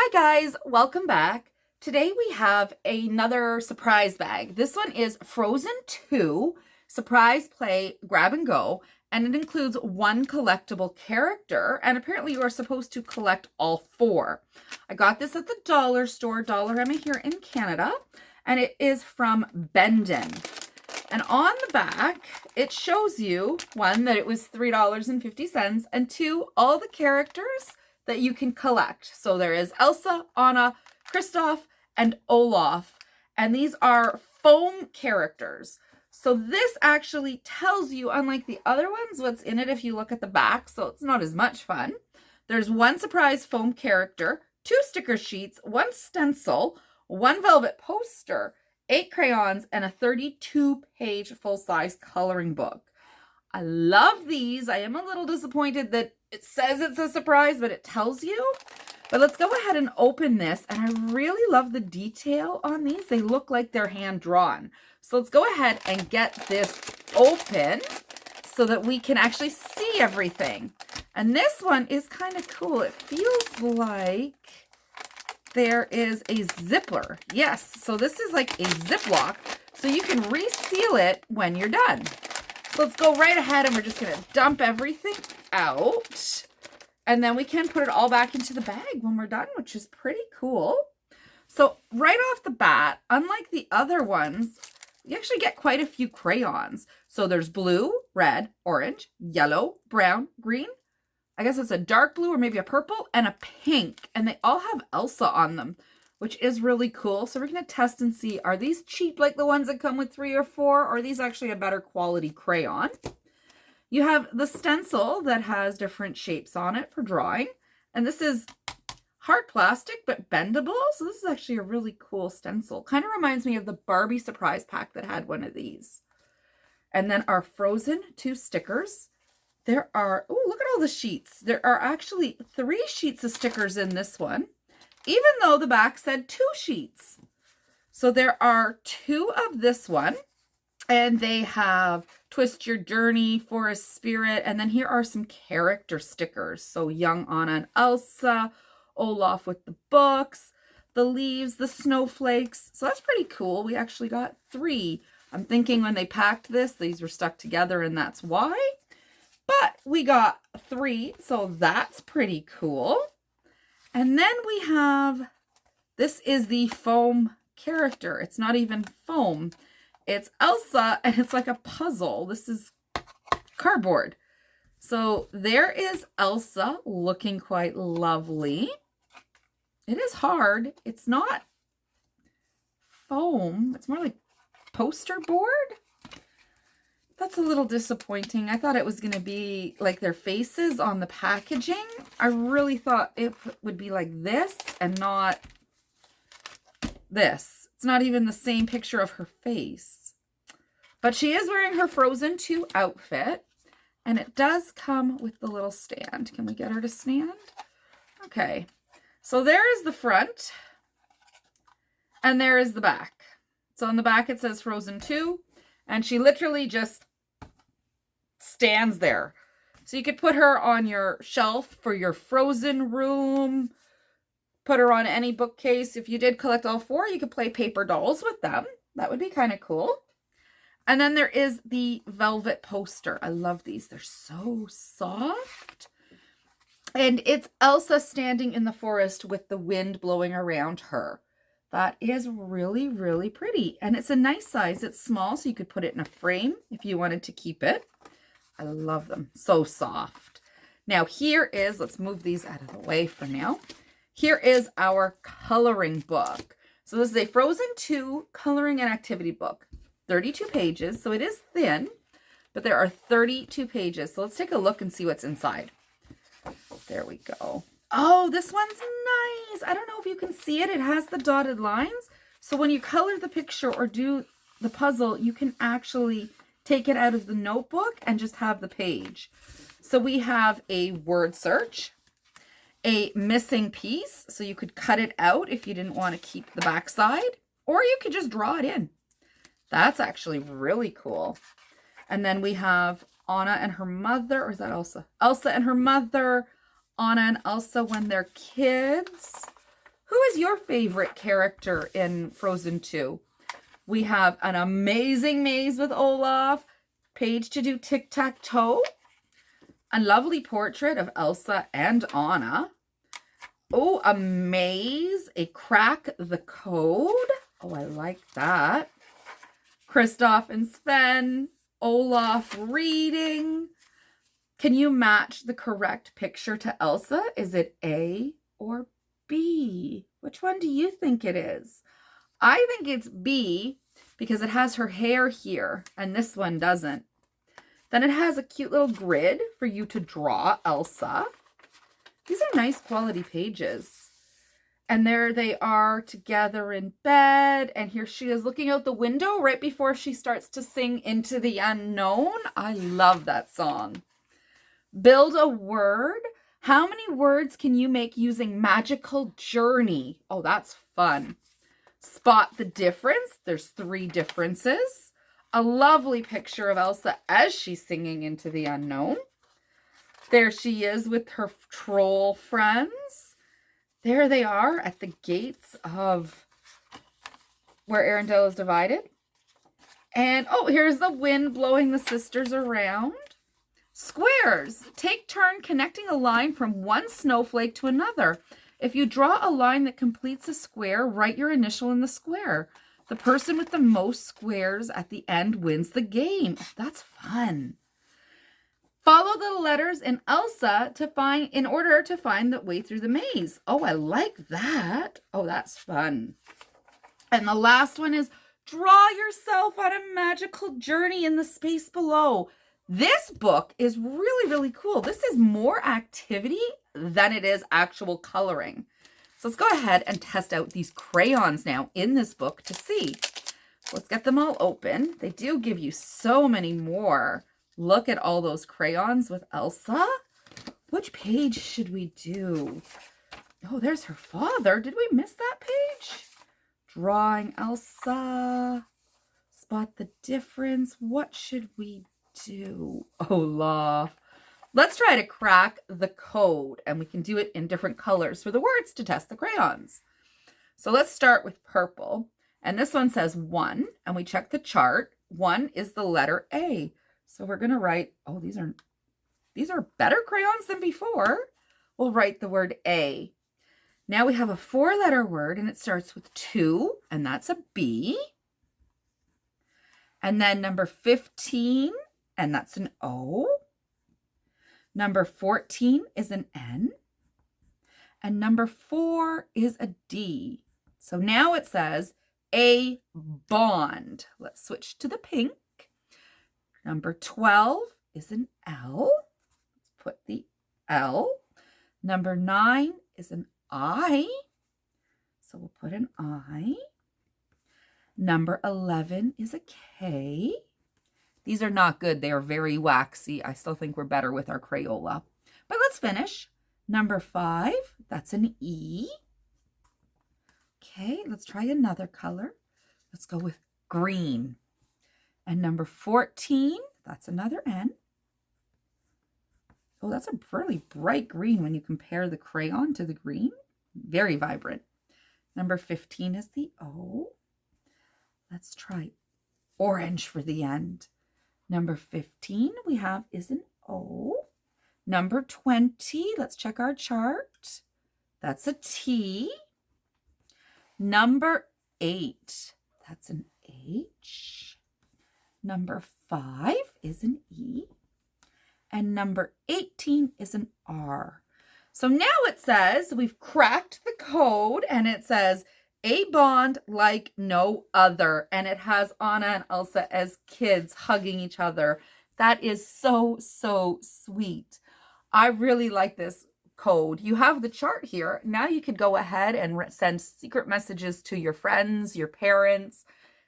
Hi guys, welcome back. Today we have another surprise bag. This one is Frozon 2 Surprise Play Grab and Go, and it includes one collectible character, and apparently you are supposed to collect all four. I got this at the dollar store, Dollarama here in Canada, and it is from Bendon. And on the back, it shows you, one, that it was $3.50, and two, all the characters that you can collect. So there is Elsa, Anna, Kristoff, and Olaf. And these are foam characters. So this actually tells you, unlike the other ones, what's in it if you look at the back. So it's not as much fun. There's one surprise foam character, 2 sticker sheets, 1 stencil, 1 velvet poster, 8 crayons, and a 32-page full-size coloring book. I love these. I am a little disappointed that it says it's a surprise, but it tells you. But let's go ahead and open this. And I really love the detail on these. They look like they're hand-drawn. So let's go ahead and get this open so that we can actually see everything. And this one is kind of cool. It feels like there is a zipper. Yes, so this is like a Ziploc, so you can reseal it when you're done. So let's go right ahead and we're just going to dump everything out. And then we can put it all back into the bag when we're done, which is pretty cool. So right off the bat, unlike the other ones, you actually get quite a few crayons. So there's blue, red, orange, yellow, brown, green. I guess it's a dark blue or maybe a purple and a pink. And they all have Elsa on them, which is really cool. So we're going to test and see, are these cheap like the ones that come with 3 or 4? Or are these actually a better quality crayon? You have the stencil that has different shapes on it for drawing. And this is hard plastic, but bendable. So this is actually a really cool stencil. Kind of reminds me of the Barbie surprise pack that had one of these. And then our Frozon 2 stickers. There are, oh, look at all the sheets. There are actually 3 sheets of stickers in this one, even though the back said 2 sheets. So there are 2 of this one, and they have Twist Your Journey, Forest Spirit, and then here are some character stickers. So young Anna and Elsa, Olaf with the books, the leaves, the snowflakes. So that's pretty cool. We actually got 3. I'm thinking when they packed this, these were stuck together and that's why. But we got 3, so that's pretty cool. And then we have, this is the foam character. It's not even foam. It's Elsa, and it's like a puzzle. This is cardboard. So there is Elsa looking quite lovely. It is hard. It's not foam. It's more like poster board. That's a little disappointing. I thought it was going to be like their faces on the packaging. I really thought it would be like this and not this. It's not even the same picture of her face. But she is wearing her Frozon 2 outfit. And it does come with the little stand. Can we get her to stand? Okay. So there is the front. And there is the back. So on the back it says Frozon 2. And she literally just stands there. So you could put her on your shelf for your Frozen room. Put her on any bookcase. If you did collect all 4, you could play paper dolls with them. That would be kind of cool. And then there is the velvet poster. I love these. They're so soft. And it's Elsa standing in the forest with the wind blowing around her. That is really, really pretty. And it's a nice size. It's small, so you could put it in a frame if you wanted to keep it. I love them. So soft. Now here is, let's move these out of the way for now. Here is our coloring book. So this is a Frozon 2 coloring and activity book. 32 pages, so it is thin, but there are 32 pages. So let's take a look and see what's inside. There we go. Oh, this one's nice. I don't know if you can see it. It has the dotted lines. So when you color the picture or do the puzzle, you can actually take it out of the notebook and just have the page. So we have a word search, a missing piece. So you could cut it out if you didn't want to keep the back side, or you could just draw it in. That's actually really cool. And then we have Anna and her mother, or is that Elsa? Elsa and her mother, Anna and Elsa when they're kids. Who is your favorite character in Frozen 2? We have an amazing maze with Olaf, page to do tic-tac-toe, a lovely portrait of Elsa and Anna. Oh, a maze, a crack the code. Oh, I like that. Kristoff and Sven, Olaf reading. Can you match the correct picture to Elsa? Is it A or B? Which one do you think it is? I think it's B because it has her hair here and this one doesn't. Then it has a cute little grid for you to draw Elsa. These are nice quality pages. And there they are together in bed. And here she is looking out the window right before she starts to sing Into the Unknown. I love that song. Build a word. How many words can you make using Magical Journey? Oh, that's fun. Spot the difference. There's 3 differences. A lovely picture of Elsa as she's singing Into the Unknown. There she is with her troll friends. There they are at the gates of where Arendelle is divided. And, oh, here's the wind blowing the sisters around. Squares. Take turn connecting a line from one snowflake to another. If you draw a line that completes a square, write your initial in the square. The person with the most squares at the end wins the game. That's fun. Follow the letters in Elsa in order to find the way through the maze. Oh, I like that. Oh, that's fun. And the last one is draw yourself on a magical journey in the space below. This book is really, really cool. This is more activity than it is actual coloring. So let's go ahead and test out these crayons now in this book to see. Let's get them all open. They do give you so many more. Look at all those crayons with Elsa. Which page should we do? Oh, there's her father. Did we miss that page? Drawing Elsa. Spot the difference. What should we do? Olaf. Let's try to crack the code, and we can do it in different colors for the words to test the crayons. So let's start with purple. And this one says 1, and we check the chart. 1 is the letter A. So we're going to write, oh, these are better crayons than before. We'll write the word A. Now we have a 4-letter word, and it starts with 2, and that's a B. And then number 15, and that's an O. Number 14 is an N. And number 4 is a D. So now it says a bond. Let's switch to the pink. Number 12 is an L. Let's put the L. Number 9 is an I. So we'll put an I. Number 11 is a K. These are not good. They are very waxy. I still think we're better with our Crayola. But let's finish. Number 5, that's an E. Okay, let's try another color. Let's go with green. And number 14, that's another N. Oh, that's a really bright green when you compare the crayon to the green. Very vibrant. Number 15 is the O. Let's try orange for the end. Number 15 we have is an O. Number 20, let's check our chart. That's a T. Number 8, that's an H. Number 5 is an E. And number 18 is an R. So now it says we've cracked the code, and it says a bond like no other. And it has Anna and Elsa as kids hugging each other. That is so, so sweet. I really like this code. You have the chart here. Now you could go ahead and send secret messages to your friends, your parents,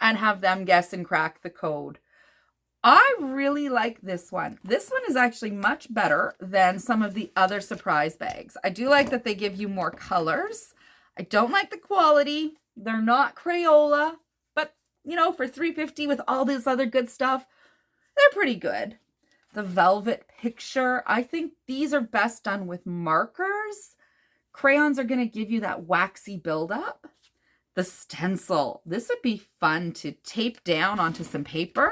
and have them guess and crack the code. I really like this one. This one is actually much better than some of the other surprise bags. I do like that they give you more colors. I don't like the quality. They're not Crayola, but you know, for $3.50 with all this other good stuff, they're pretty good. The velvet picture, I think these are best done with markers. Crayons are going to give you that waxy buildup. The stencil. This would be fun to tape down onto some paper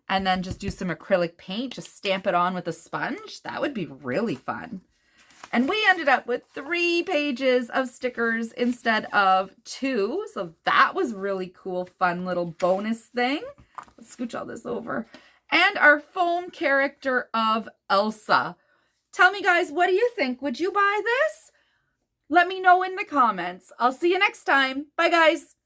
and then just do some acrylic paint, just stamp it on with a sponge. That would be really fun. And we ended up with 3 pages of stickers instead of 2. So that was really cool, fun little bonus thing. Let's scooch all this over. And our foam character of Elsa. Tell me, guys, what do you think? Would you buy this? Let me know in the comments. I'll see you next time. Bye, guys.